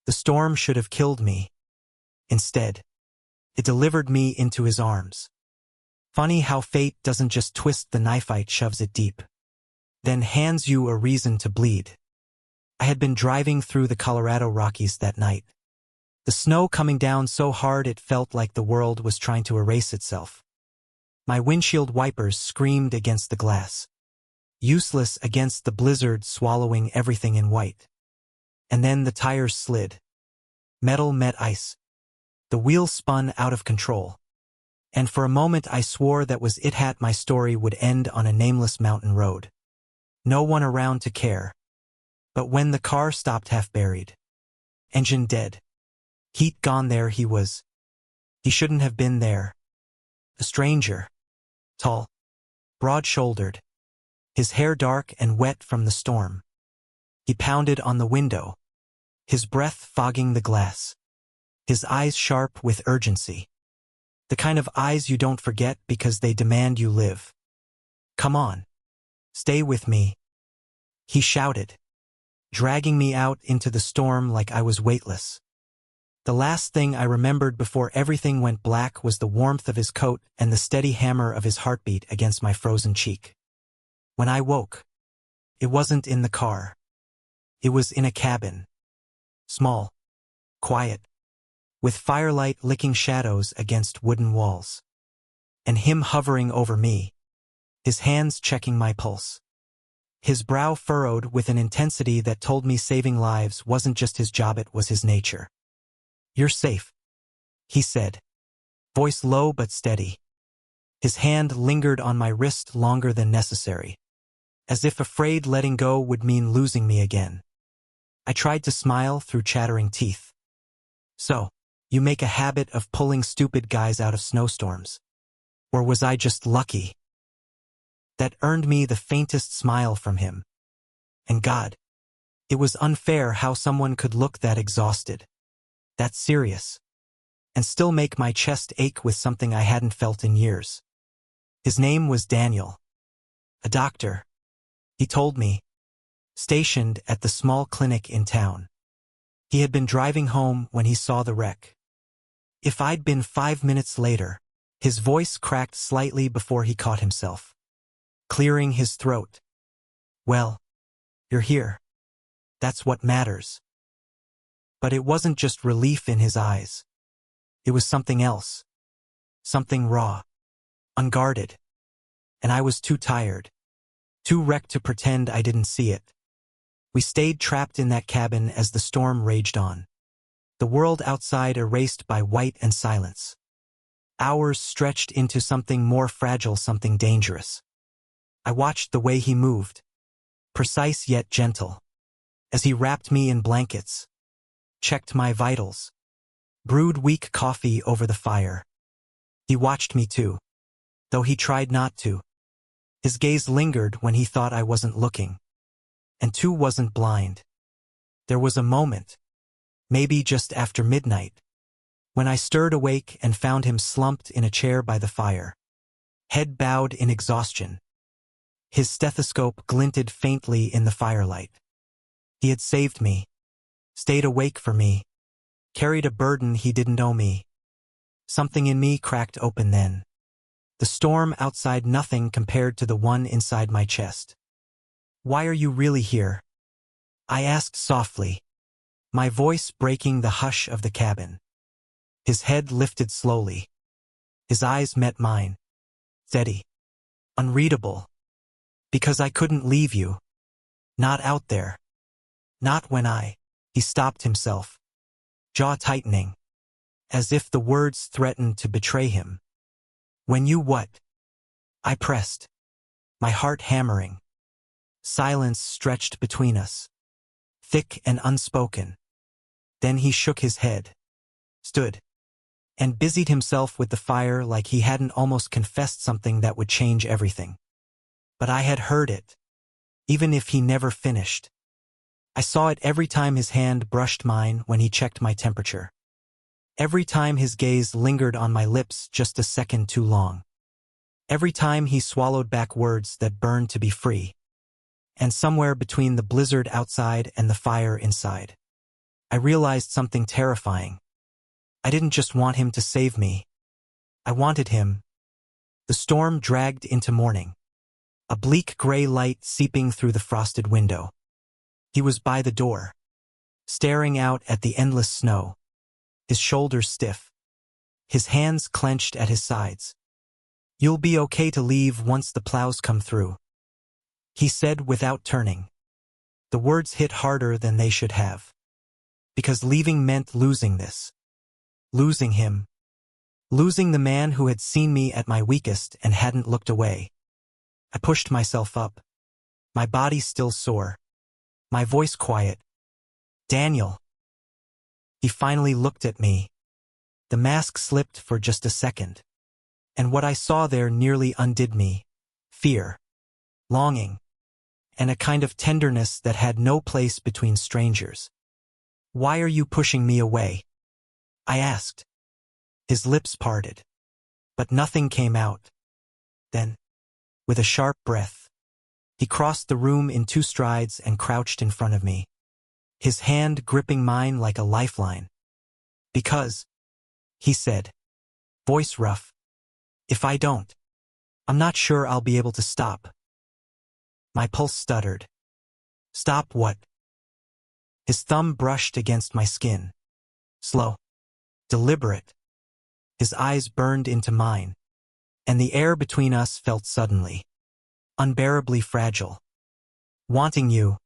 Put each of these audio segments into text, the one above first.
The storm should have killed me. Instead, it delivered me into his arms. Funny how fate doesn't just twist the knife, it shoves it deep, then hands you a reason to bleed. I had been driving through the Colorado Rockies that night. The snow coming down so hard it felt like the world was trying to erase itself. My windshield wipers screamed against the glass, useless against the blizzard swallowing everything in white. And then the tires slid. Metal met ice. The wheels spun out of control. And for a moment I swore that was it, my story would end on a nameless mountain road. No one around to care. But when the car stopped half buried, engine dead, heat gone, there he was. He shouldn't have been there. A stranger. Tall. Broad-shouldered. His hair dark and wet from the storm. He pounded on the window, his breath fogging the glass. His eyes sharp with urgency. The kind of eyes you don't forget because they demand you live. Come on. Stay with me. He shouted, dragging me out into the storm like I was weightless. The last thing I remembered before everything went black was the warmth of his coat and the steady hammer of his heartbeat against my frozen cheek. When I woke, it wasn't in the car. It was in a cabin. Small, quiet, with firelight licking shadows against wooden walls. And him hovering over me, his hands checking my pulse. His brow furrowed with an intensity that told me saving lives wasn't just his job, it was his nature. You're safe, he said, voice low but steady. His hand lingered on my wrist longer than necessary, as if afraid letting go would mean losing me again. I tried to smile through chattering teeth. So, you make a habit of pulling stupid guys out of snowstorms. Or was I just lucky? That earned me the faintest smile from him. And God, it was unfair how someone could look that exhausted, that serious, and still make my chest ache with something I hadn't felt in years. His name was Daniel. A doctor, he told me, stationed at the small clinic in town. He had been driving home when he saw the wreck. If I'd been 5 minutes later, his voice cracked slightly before he caught himself, clearing his throat. Well, you're here. That's what matters. But it wasn't just relief in his eyes. It was something else. Something raw, unguarded. And I was too tired, too wrecked to pretend I didn't see it. We stayed trapped in that cabin as the storm raged on. The world outside erased by white and silence. Hours stretched into something more fragile, something dangerous. I watched the way he moved, precise yet gentle, as he wrapped me in blankets, checked my vitals, brewed weak coffee over the fire. He watched me too, though he tried not to. His gaze lingered when he thought I wasn't looking. And too wasn't blind. There was a moment, maybe just after midnight, when I stirred awake and found him slumped in a chair by the fire, head bowed in exhaustion. His stethoscope glinted faintly in the firelight. He had saved me, stayed awake for me, carried a burden he didn't owe me. Something in me cracked open then. The storm outside, nothing compared to the one inside my chest. Why are you really here? I asked softly, my voice breaking the hush of the cabin. His head lifted slowly. His eyes met mine. Steady. Unreadable. Because I couldn't leave you. Not out there. Not when He stopped himself, jaw tightening, as if the words threatened to betray him. When you what? I pressed, my heart hammering. Silence stretched between us, thick and unspoken. Then he shook his head, stood, and busied himself with the fire like he hadn't almost confessed something that would change everything. But I had heard it, even if he never finished. I saw it every time his hand brushed mine when he checked my temperature. Every time his gaze lingered on my lips just a second too long. Every time he swallowed back words that burned to be free. And somewhere between the blizzard outside and the fire inside, I realized something terrifying. I didn't just want him to save me. I wanted him. The storm dragged into morning, a bleak gray light seeping through the frosted window. He was by the door, staring out at the endless snow, his shoulders stiff, his hands clenched at his sides. "You'll be okay to leave once the plows come through," he said without turning. The words hit harder than they should have. Because leaving meant losing this. Losing him. Losing the man who had seen me at my weakest and hadn't looked away. I pushed myself up, my body still sore, my voice quiet. "Daniel." He finally looked at me. The mask slipped for just a second, and what I saw there nearly undid me. Fear, longing, and a kind of tenderness that had no place between strangers. "Why are you pushing me away?" I asked. His lips parted, but nothing came out. Then, with a sharp breath, he crossed the room in 2 strides and crouched in front of me, his hand gripping mine like a lifeline. "Because," he said, voice rough, "if I don't, I'm not sure I'll be able to stop." My pulse stuttered. "Stop what?" His thumb brushed against my skin. Slow, deliberate. His eyes burned into mine, and the air between us felt suddenly unbearably fragile. "Wanting you,"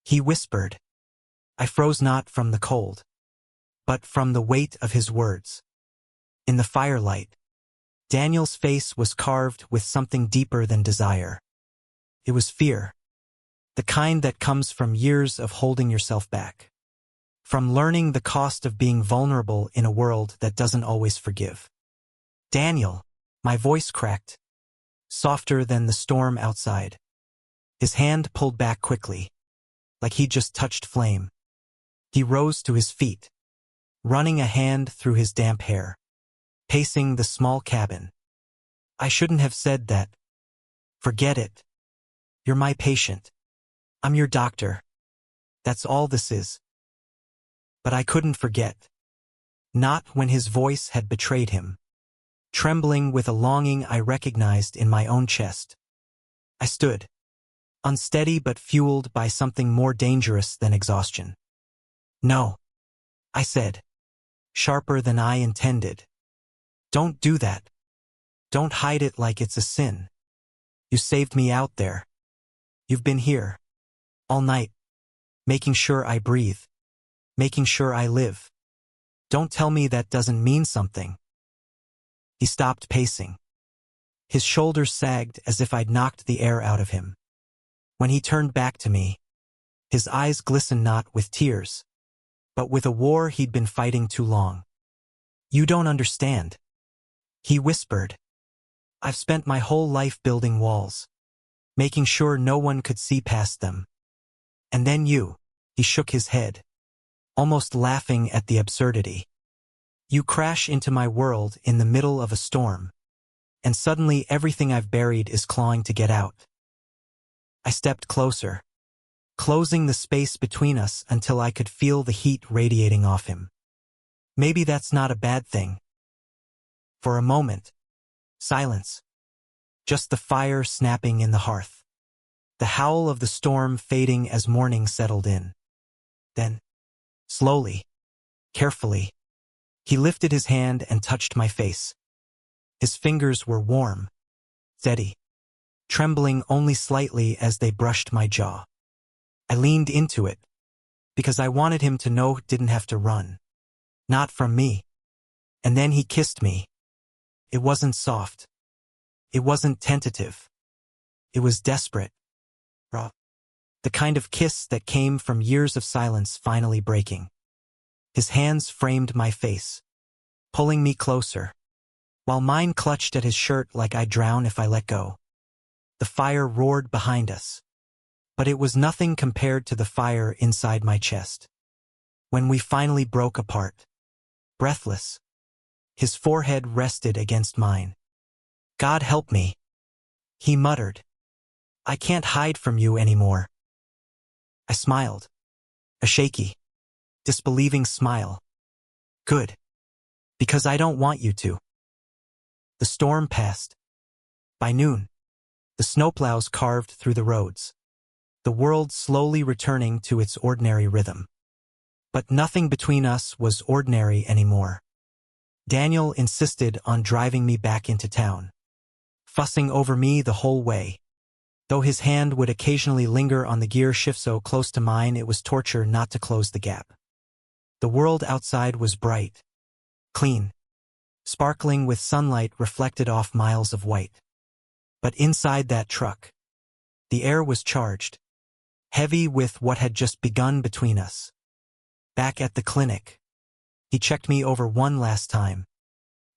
he whispered. I froze not from the cold, but from the weight of his words. In the firelight, Daniel's face was carved with something deeper than desire. It was fear, the kind that comes from years of holding yourself back, from learning the cost of being vulnerable in a world that doesn't always forgive. "Daniel," my voice cracked, softer than the storm outside. His hand pulled back quickly, like he'd just touched flame. He rose to his feet, running a hand through his damp hair, pacing the small cabin. "I shouldn't have said that. Forget it. You're my patient. I'm your doctor. That's all this is." But I couldn't forget. Not when his voice had betrayed him, trembling with a longing I recognized in my own chest. I stood, unsteady but fueled by something more dangerous than exhaustion. "No," I said, sharper than I intended. "Don't do that. Don't hide it like it's a sin. You saved me out there. You've been here, all night, making sure I breathe, making sure I live. Don't tell me that doesn't mean something." He stopped pacing. His shoulders sagged as if I'd knocked the air out of him. When he turned back to me, his eyes glistened not with tears, but with a war he'd been fighting too long. "You don't understand," he whispered. "I've spent my whole life building walls, making sure no one could see past them. And then you," he shook his head, almost laughing at the absurdity. "You crash into my world in the middle of a storm, and suddenly everything I've buried is clawing to get out." I stepped closer, closing the space between us until I could feel the heat radiating off him. Maybe that's not a bad thing. For a moment, silence. Just the fire snapping in the hearth, the howl of the storm fading as morning settled in. Then, slowly, carefully, he lifted his hand and touched my face. His fingers were warm, steady, trembling only slightly as they brushed my jaw. I leaned into it, because I wanted him to know he didn't have to run. Not from me. And then he kissed me. It wasn't soft. It wasn't tentative. It was desperate, raw. The kind of kiss that came from years of silence finally breaking. His hands framed my face, pulling me closer, while mine clutched at his shirt like I'd drown if I let go. The fire roared behind us, but it was nothing compared to the fire inside my chest. When we finally broke apart, breathless, his forehead rested against mine. "God help me," he muttered. "I can't hide from you anymore." I smiled, a shaky, disbelieving smile. Good. Because I don't want you to. The storm passed. By noon, the snowplows carved through the roads, the world slowly returning to its ordinary rhythm. But nothing between us was ordinary anymore. Daniel insisted on driving me back into town, fussing over me the whole way. Though his hand would occasionally linger on the gear shift so close to mine, it was torture not to close the gap. The world outside was bright, clean, sparkling with sunlight reflected off miles of white. But inside that truck, the air was charged, heavy with what had just begun between us. Back at the clinic, he checked me over one last time,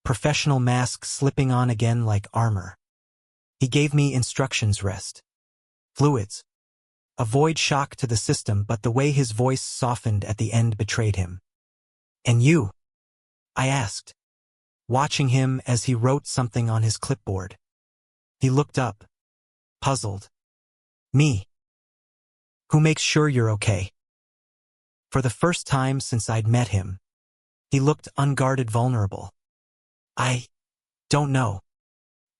professional mask slipping on again like armor. He gave me instructions: rest, fluids, avoid shock to the system, but the way his voice softened at the end betrayed him. And you? I asked, watching him as he wrote something on his clipboard. He looked up, puzzled. Me. Who makes sure you're okay? For the first time since I'd met him, he looked unguarded, vulnerable. I don't know,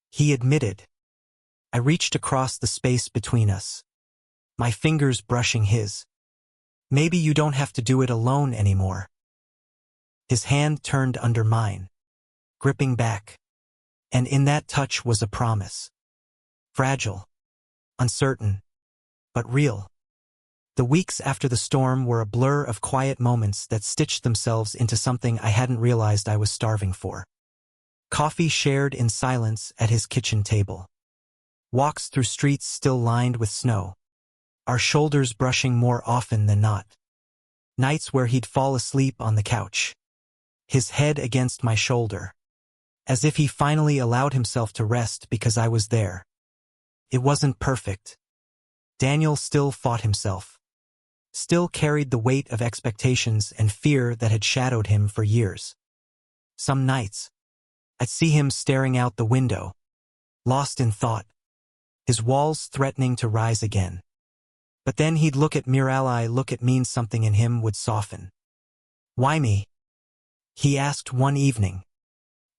he admitted. I reached across the space between us, my fingers brushing his. Maybe you don't have to do it alone anymore. His hand turned under mine, gripping back, and in that touch was a promise. Fragile, uncertain, but real. The weeks after the storm were a blur of quiet moments that stitched themselves into something I hadn't realized I was starving for. Coffee shared in silence at his kitchen table. Walks through streets still lined with snow, our shoulders brushing more often than not. Nights where he'd fall asleep on the couch, his head against my shoulder, as if he finally allowed himself to rest because I was there. It wasn't perfect. Daniel still fought himself, still carried the weight of expectations and fear that had shadowed him for years. Some nights, I'd see him staring out the window, lost in thought, his walls threatening to rise again. But then he'd look at me, something in him would soften. Why me? He asked one evening,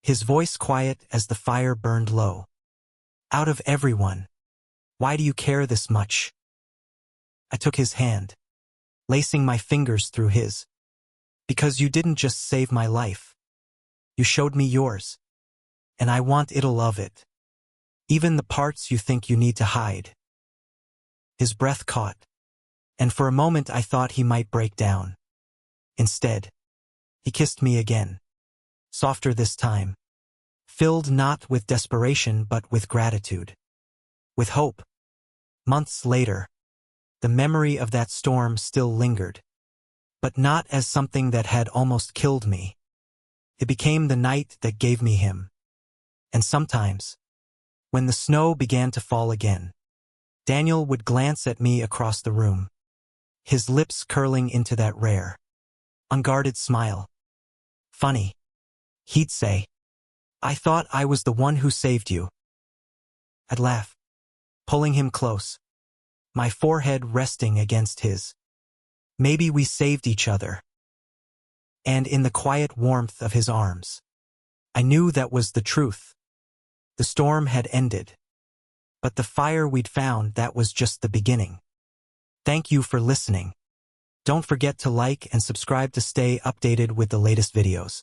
his voice quiet as the fire burned low. Out of everyone, why do you care this much? I took his hand, lacing my fingers through his. Because you didn't just save my life. You showed me yours. And I want it'll of it. Even the parts you think you need to hide. His breath caught, and for a moment I thought he might break down. Instead, he kissed me again, softer this time, filled not with desperation but with gratitude, with hope. Months later, the memory of that storm still lingered, but not as something that had almost killed me. It became the night that gave me him. And sometimes, when the snow began to fall again, Daniel would glance at me across the room, his lips curling into that rare, unguarded smile. Funny, he'd say. I thought I was the one who saved you. I'd laugh, pulling him close, my forehead resting against his. Maybe we saved each other. And in the quiet warmth of his arms, I knew that was the truth. The storm had ended, but the fire we'd found, that was just the beginning. Thank you for listening. Don't forget to like and subscribe to stay updated with the latest videos.